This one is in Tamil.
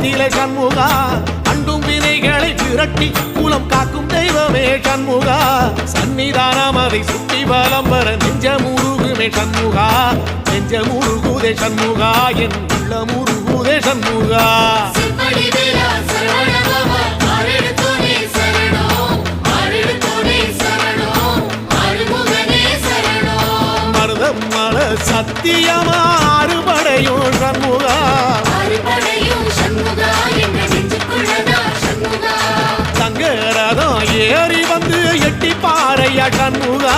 நிலை சண்முகா அண்டும் வினைகளை விரட்டி குலம் காக்கும் தெய்வமே சண்முகா சன்னிதானம் அதை சுற்றி பலம் வர நெஞ்சமுருகுமே சண்முகா நெஞ்சமுருகுதே சண்முகா என் உள்ளமுருகுதே சண்முகா மருதம் மல சத்தியமா அறுபடையும் சண்முகா தங்கரதம் ஏறி வந்து எட்டி பாறையா சண்முகா